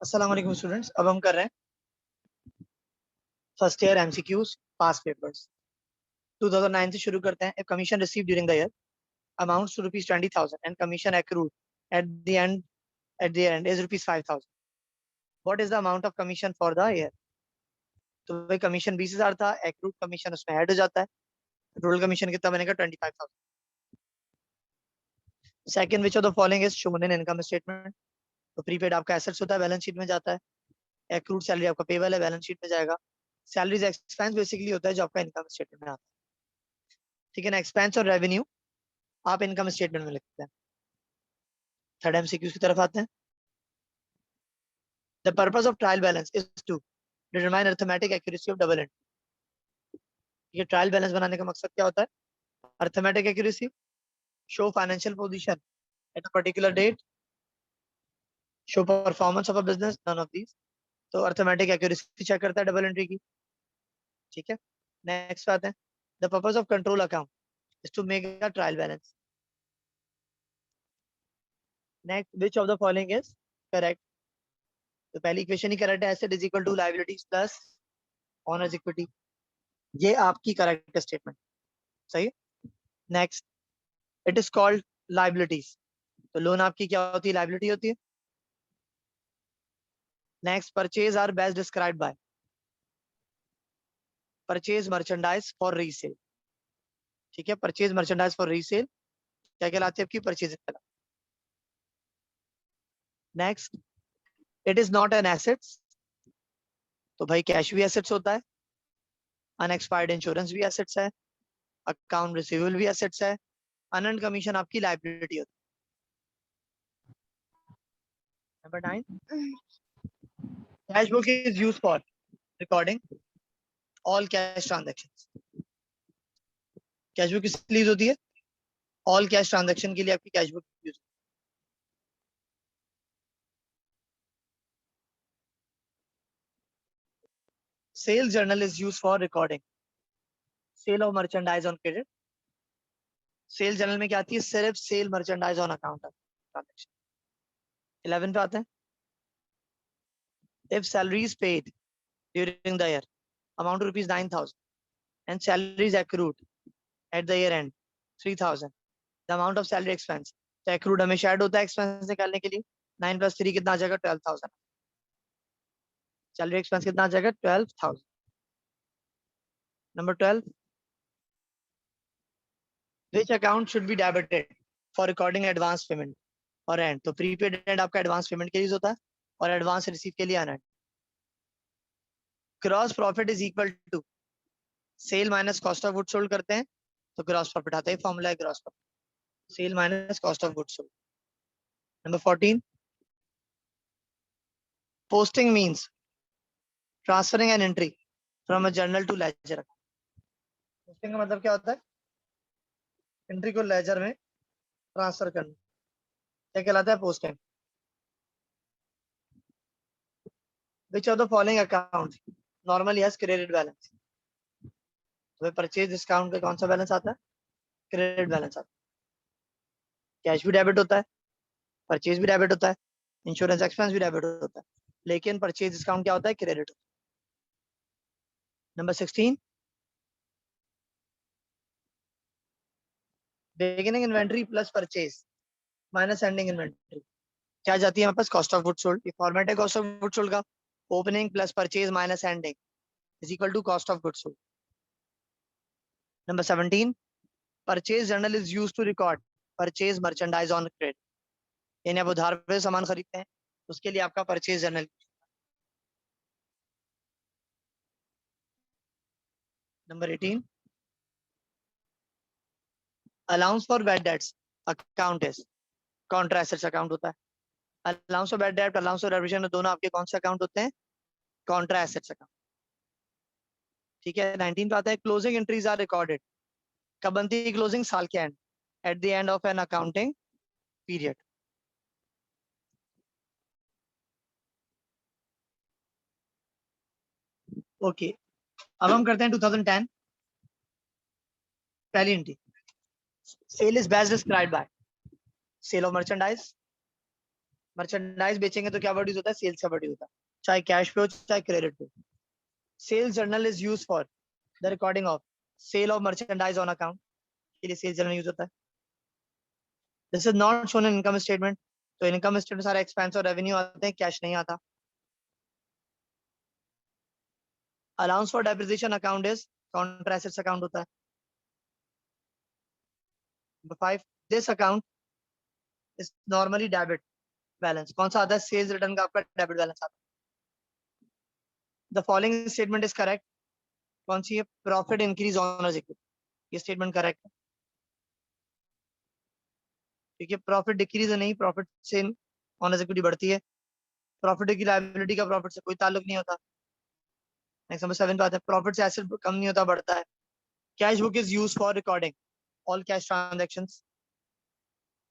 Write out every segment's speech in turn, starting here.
अस्सलाम वालेकुम स्टूडेंट्स। अब हम कर रहे हैं first year MCQs past papers. 2009 से शुरू करते हैं। Commission receive during the year amounts to ₹20,000 and commission accrued at the end is ₹5,000। What is the amount of commission for the year? तो भाई कमीशन 20,000 था, एक्रूड कमीशन उसमें add हो जाता है, टोटल कमीशन कितना बनेगा? 25,000। Second, which of the following is shown in income statement? तो प्रीपेड आपका एसेट्स होता है, बैलेंस शीट में जाता है। एक्रूड सैलरी आपका पेबल है, बैलेंस शीट में जाएगा। सैलरीज एक्सपेंस बेसिकली होता है जो आपका इनकम स्टेटमेंट में आता है। ठीक है ना। एक्सपेंस और रेवेन्यू आप इनकम स्टेटमेंट में लिखते हैं। थर्ड एमसीक्यू की तरफ आते हैं। The purpose of trial balance is to determine arithmetic accuracy of double entry. ये ट्रायल बैलेंस बनाने का मकसद क्या होता है? Arithmetic accuracy, show financial position at a particular date, show performance of a business, none of these. तो arithmetic accuracy check करता है डबल एंट्री की। ठीक है। नेक्स्ट आते हैं। The purpose of control account is to make a trial balance. Next, which of the following is correct? तो पहली इक्वेशन ही करेक्ट है। Asset is equal to liabilities plus owner's equity. ये आपकी करेक्ट स्टेटमेंट सही है। Next, it is called liabilities. तो loan आपकी क्या होती है? लाइबिलिटी होती है। Next, purchase are best described by purchase merchandise for resale. ठीक है, परचेज मर्चेंडाइज फॉर रीसेल क्या कहलाती है? आपकी purchase. Next, it is not an assets. तो भाई कैश भी एसेट्स होता है, अनएक्सपायर्ड इंश्योरेंस भी एसेट्स है, अकाउंट रिसीवेबल भी एसेट्स है, अनअर्न्ड कमीशन आपकी लाइबिलिटी होती है। Number 9, cash book is used for recording all cash transactions. Cash book किस लिए होती है? ऑल कैश ट्रांजैक्शन के लिए आपकी cash book use. Sales journal is used for recording sale of merchandise on credit. Sale journal में क्या आती है? सिर्फ sale merchandise on account transaction. 11 पे आते हैं। If salary is paid during the year amount to ₹9,000 and salary is accrued at the year end 3,000, the amount of salary expense. तो accrued हमेशा ऐड होता है एक्सपेंस निकालने के लिए। 9 + 3 कितना आ जाएगा? 12,000। सैलरी एक्सपेंस कितना आ जाएगा? 12,000। Number 12, which account should be debited for recording advance payment और एंड? तो प्रीपेड एंड आपका एडवांस पेमेंट के लिए होता है और एडवांस रिसीव के लिए unearned. Gross profit is equal to sale minus cost of good sold करते हैं तो ग्रॉस प्रॉफिट आता है। फॉर्मूला है gross profit, sale minus cost of good sold. Number 14, posting means transferring an entry from a journal to ledger. Posting का मतलब क्या होता है? एंट्री को लेजर में ट्रांसफर करना, क्या कहलाता है? Posting. Which of the following account normally has credit balance? तो परचेज डिस्काउंट का कौन सा बैलेंस आता है? क्रेडिट बैलेंस आता है। कैश भी डेबिट होता है, परचेज भी डेबिट होता है, इंश्योरेंस एक्सपेंस भी डेबिट होता है, लेकिन परचेज डिस्काउंट क्या होता है? Credit. Number 16, beginning inventory plus purchase minus ending inventory क्या जाती है हमारे पास? Cost of good sold. ये फॉर्मेट है कॉस्ट ऑफ गुड सोल्ड का। Opening plus purchase minus ending is equal to cost of good sold. Number 17, purchase journal is used to record purchase merchandise on credit. यानी आप उधार पे सामान खरीदते हैं, उसके लिए आपका purchase journal. Number 18, allowance for bad debts account is Contra assets account होता है। Allowance for bad debt, allowance for depreciation दोनों आपके कौन से अकाउंट होते हैं? Contra assets account. ठीक है। 19 पे आता है, क्लोजिंग एंट्रीज आर रिकॉर्डेड। कब बनती है क्लोजिंग? साल के end, at the end of an accounting period. Okay, अब हम करते हैं 2010 पहली एंट्री। Sale is best described by sale of merchandise, merchandise बेचेंगे तो क्या वर्ड यूज होता है? सेल्स का वर्ड यूज होता है, चाहे कैश पे हो चाहे क्रेडिट पे। Sales journal is use for the recording of sale of merchandise on account, के लिए सेल्स जर्नल यूज होता है। This is not shown in income statement, तो इनकम स्टेटमेंट सारा एक्सपेंस और रेवेन्यू आते हैं, कैश नहीं आता। Allowance for depreciation account is counter assets account होता है। Number 5, this account is normally debit balance, कौन सा आता है? सेल्स रिटर्न का आपका डेबिट बैलेंस आता है। The following statement is correct, कौन सी है? प्रॉफिट इंक्रीज ऑनर्स इक्विटी, ये स्टेटमेंट करेक्ट है। ठीक है, प्रॉफिट डिक्रीज है नहीं, प्रॉफिट से ऑनर्स इक्विटी बढ़ती है। प्रॉफिट की लायबिलिटी का प्रॉफिट से कोई ताल्लुक नहीं होता। नेक्स्ट नंबर 7 पे आता है, प्रॉफिट से एसेट कम नहीं होता, बढ़ता है। Cash book is use for recording all cash transactions,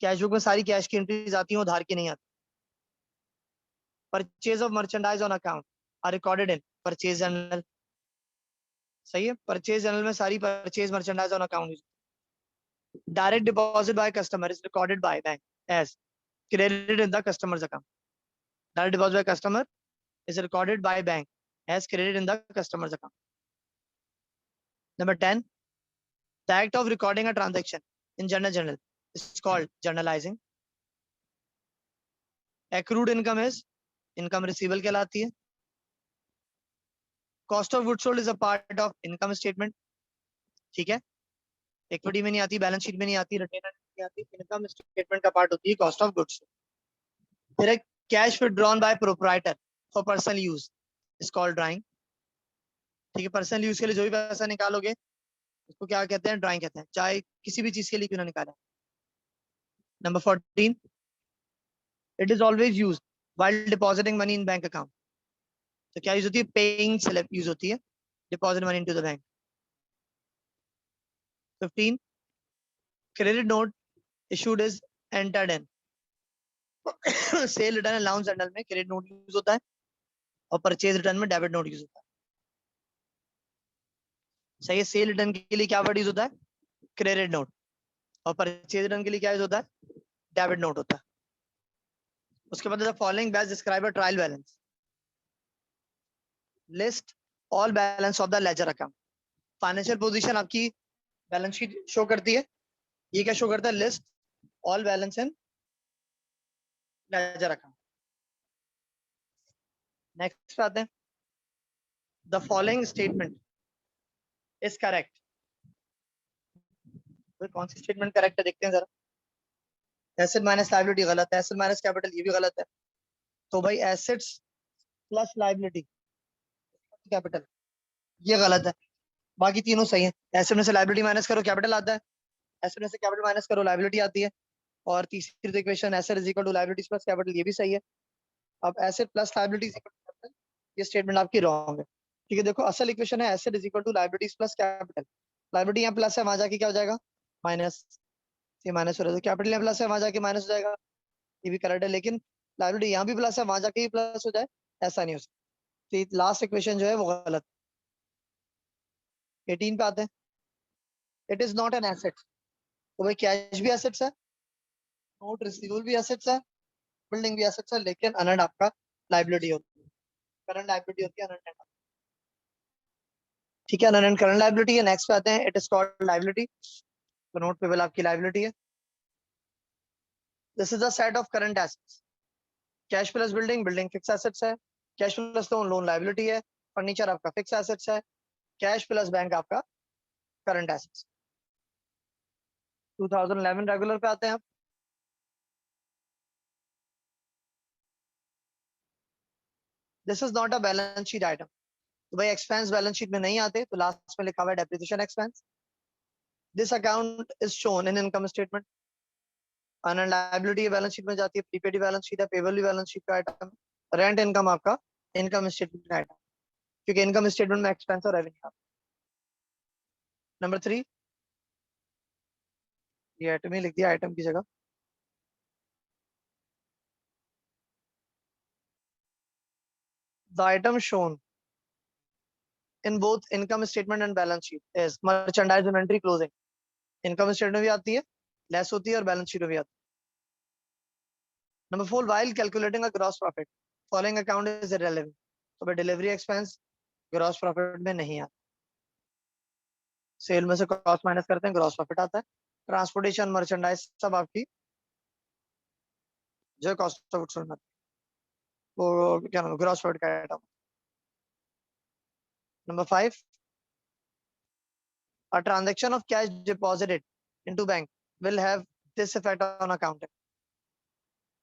cash book में सारी कैश की एंट्रीज आती हैं, उधार की नहीं आती। Purchase of merchandise on account are recorded in purchase journal, सही है, परचेज जर्नल में सारी purchase merchandise on account. Direct deposit by customer is recorded by bank as credit in the customer's account, direct deposit by customer is recorded by bank as credited in the customer's account. Number 10, the act of recording a transaction in journal is called journalizing. Accrued income is income receivable कहलाती है। Cost of goods sold is a part of income statement, ठीक है, equity में नहीं आती, balance sheet में नहीं आती, रिटेन नहीं आती, इनकम स्टेटमेंट का पार्ट होती है कॉस्ट ऑफ गुड्स। फिर एक cash withdrawn bye proprietor for personal use is called drawing, ठीक है, पर्सनल यूज के लिए जो भी पैसा निकालोगे उसको क्या कहते हैं? ड्राइंग कहते हैं, चाहे किसी भी चीज के लिए क्यों ना निकालें। Number 14, it is always use while depositing money in bank account, तो क्या यूज होती है? पेइंग स्लिप यूज होती है, deposit money into the bank. 15, credit note issued is entered in cell return allowance journal में क्रेडिट नोट यूज होता है, और परचेज रिटर्न में डेबिट नोट यूज होता है। सही है, सेल रिटर्न के लिए क्या वर्ड यूज होता है? क्रेडिट नोट, और परचेज रिटर्न के लिए क्या यूज होता है? डेबिट नोट होता है। उसके बाद following batch describe a trial balance, list all balance of the ledger account. Financial position आपकी बैलेंस शीट शो करती है, ये क्या शो करता है? लिस्ट ऑल बैलेंस इन लेजर अकाउंट। नेक्स्ट पे आते हैं, the following statement is correct, कौन सी स्टेटमेंट करेक्ट है देखते हैं जरा। एसेट माइनस लायबिलिटी गलत है, एसेट माइनस कैपिटल ये भी गलत है, तो भाई एसेट्स प्लस लायबिलिटी कैपिटल ये गलत है, बाकी तीनों सही है। एसेट में से लायबिलिटी माइनस करो कैपिटल आता है, एसेट में से कैपिटल माइनस करो लायबिलिटी आती है, और तीसरी equation asset is equal to liabilities plus capital ये भी सही है। अब asset plus liabilities equal to capital, ये स्टेटमेंट आपकी रॉन्ग है। ठीक है, देखो असल इक्वेशन है asset is equal to liabilities plus capital, liability यहाँ प्लस है, वहां जाके क्या हो जाएगा? माइनस, ये माइनस हो रहा है, कैपिटल यहाँ प्लस है, वहां जाके माइनस हो जाएगा, ये भी करेक्ट है। लेकिन लायबिलिटी यहाँ भी प्लस है, वहां जाके ही प्लस हो जाए, ऐसा नहीं हो सकता, तो लास्ट इक्वेशन जो है वो गलत। 18 पे आते हैं, it is not an asset, तो भाई कैश भी एसेट्स है, नोट रिसीवेबल भी एसेट्स है, बिल्डिंग भी एसेट्स है, लेकिन अनएंड आपका लायबिलिटी होती है, करंट लायबिलिटी होती है अनएंड। ठीक है, अनएंड करंट लायबिलिटी है। नेक्स्ट पे आते हैं, इट इज कॉल्ड लायबिलिटी, तो नोट पेबल आपकी लायबिलिटी है। This is the set of current assets, cash plus building, building fixed assets है, cash plus loan, loan liability है, फर्नीचर आपका फिक्स एसेट्स है, कैश प्लस बैंक आपका current assets. 2011 regular पे आते हैं आप। This is not a balance sheet item, तो भाई एक्सपेंस बैलेंस शीट में नहीं आते, तो लास्ट में लिखा हुआ है depreciation expense. This account is shown in income statement, unearned liability balance sheet में जाती है, प्रीपेड बैलेंस शीट है, पेबल भी बैलेंस शीट का आइटम, रेंट इनकम आपका इनकम स्टेटमेंट का आइटम, क्योंकि इनकम स्टेटमेंट में एक्सपेंस और रेवेन्यू। नंबर 3, ये आइटम ही लिख दिया आइटम की जगह। The item shown in both income statement and balance sheet is merchandise inventory closing, income statement में भी आती है, लेस होती है, और बैलेंस शीट में भी आती number 4, while calculating a gross profit, following account is irrelevant. तो भाई डिलीवरी एक्सपेंस ग्रॉस प्रॉफिट में नहीं आता, सेल में से कॉस्ट माइनस करते हैं, ग्रॉस प्रॉफिट आता है। ट्रांसपोर्टेशन, मर्चेंडाइज सब आपकी जो कॉस्ट ऑफ गुड्स में वो क्या नाम, ग्रॉस प्रॉफिट का item. Number 5, a transaction of cash deposited into bank will have this effect on accounting.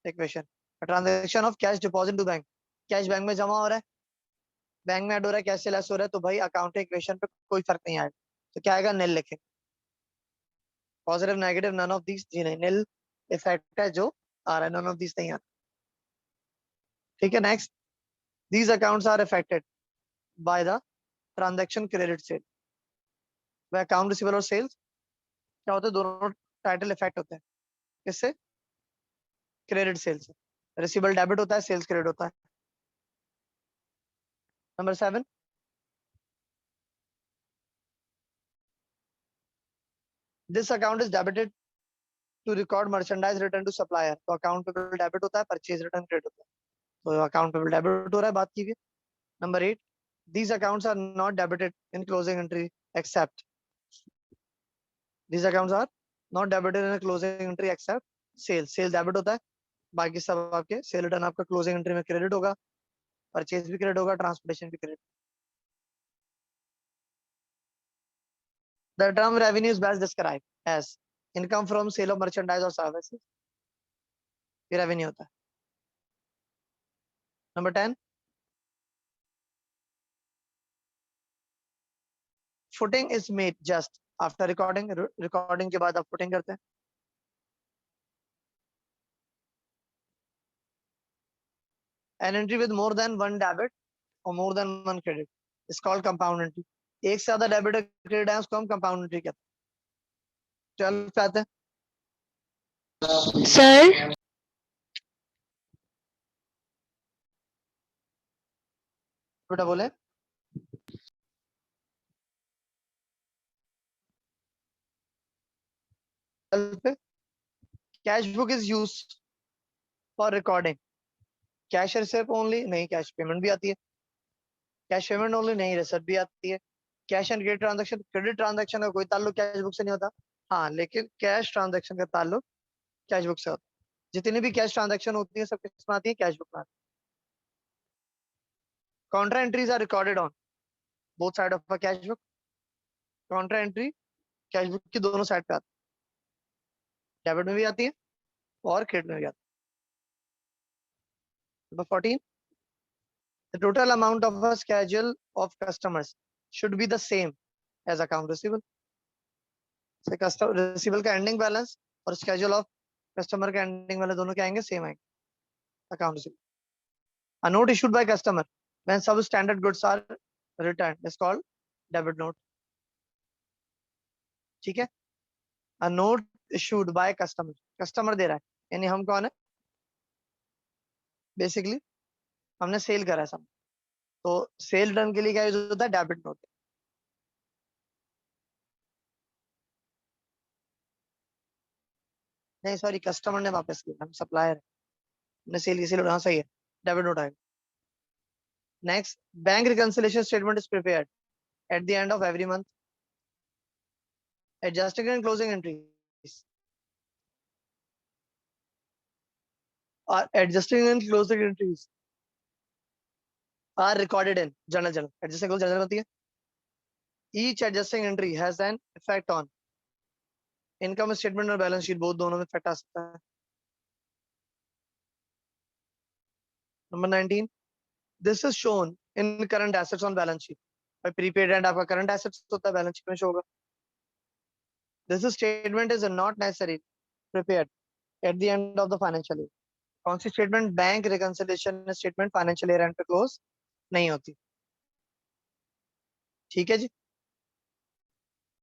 Equation, a transaction of cash deposit to bank, cash bank में जमा हो रहा है, बैंक में ऐड हो रहा है, कैश से लेस हो रहा है, तो भाई अकाउंटिंग इक्वेशन पे कोई फर्क नहीं आएगा, तो क्या आएगा, नील लिखेंगे। Positive, negative, none of these, जी नहीं, नील इफेक्ट है जो आ रहा है, नन ऑफ दीज नहीं आ रहा। ठीक है, next, these accounts are affected by the transaction credit sale. वह अकाउंट रिसीवेबल और सेल्स क्या होते हैं, दोनों टाइटल इफेक्ट होते हैं किससे, क्रेडिट सेल से। रिसीवेबल डेबिट होता है, सेल्स क्रेडिट होता है। Number 7, this account is debited to record merchandise return to supplier. तो अकाउंट पेबल डेबिट होता है, परचेज रिटर्न क्रेडिट होता है, तो अकाउंट पेबल डेबिट हो रहा है, बात की गई। Number 8, these accounts are not debited in closing entry except, these accounts are not debited in a closing entry except sales। Sale debit होता है, बाकी सब आपके सेल रिटर्न आपका क्लोजिंग एंट्री में क्रेडिट होगा, परचेज भी क्रेडिट होगा, ट्रांसपोर्टेशन भी credit. The term revenue is best described as income from sale of merchandise or services, ये रेवेन्यू होता है। Number 10, footing is made just after recording, recording के बाद आप footing करते हैं। An entry with more than one debit or more than one credit is called compound entry। एक से ज्यादा डेबिट क्रेडिट है उसको हम कंपाउंड एंट्री कहते हैं। 12 पे आते हैं सर। बेटा, बोले। Cash book is use for recording cash receipt only, नहीं कैश पेमेंट भी आती है, कैश पेमेंट ओनली नहीं, रिसिप्ट भी आती है। कैश एंड क्रेडिट ट्रांजैक्शन का कोई ताल्लुक कैश बुक से नहीं होता, हाँ लेकिन कैश ट्रांजैक्शन का ताल्लुक कैश बुक से होता है। जितनी भी कैश ट्रांजैक्शन होती है सब किसमें आती है, कैश बुक में आती है। Contra entries are recorded on both side of a cash book. Contra entry cash book की दोनों साइड पे आती है, डेबिट में भी आती है और क्रेडिट में भी आती है। Number 14, the total amount of a schedule of customers should be the same as account receivable। से कस्टमर रिसीवेबल का एंडिंग बैलेंस और स्केड्यूल ऑफ कस्टमर का एंडिंग बैलेंस दोनों क्या आएंगे, सेम आएंगे account receivable. A note issued by customer when substandard goods are returned is called debit note। ठीक है, A note issued by customer, customer दे रहा है, यानी हम कौन है, बेसिकली हमने सेल करा है सब, तो सेल डन के लिए क्या यूज होता है, डेबिट नोट। नहीं सॉरी, कस्टमर ने वापस किया, हम सप्लायर ने सेल की, सेल हाँ सही है, डेबिट नोट आएगा। Next, bank reconciliation statement is prepared at the end of every month, adjusting and closing entries are adjusting and closing entries are recorded in journal। adjusting closing journal होती है। each adjusting entry has an effect on income statement और balance sheet, बहुत दोनों में effect आ सकता है। Number 19, this is shown in current assets on balance sheet। भाई prepaid end आपका करंट एसेट्स होता है, बैलेंस शीट में शो होगा। this statement is not necessary prepared at the end of the financial year। कौन सी statement, bank reconciliation statement financial year end पे close नहीं होती। ठीक है जी।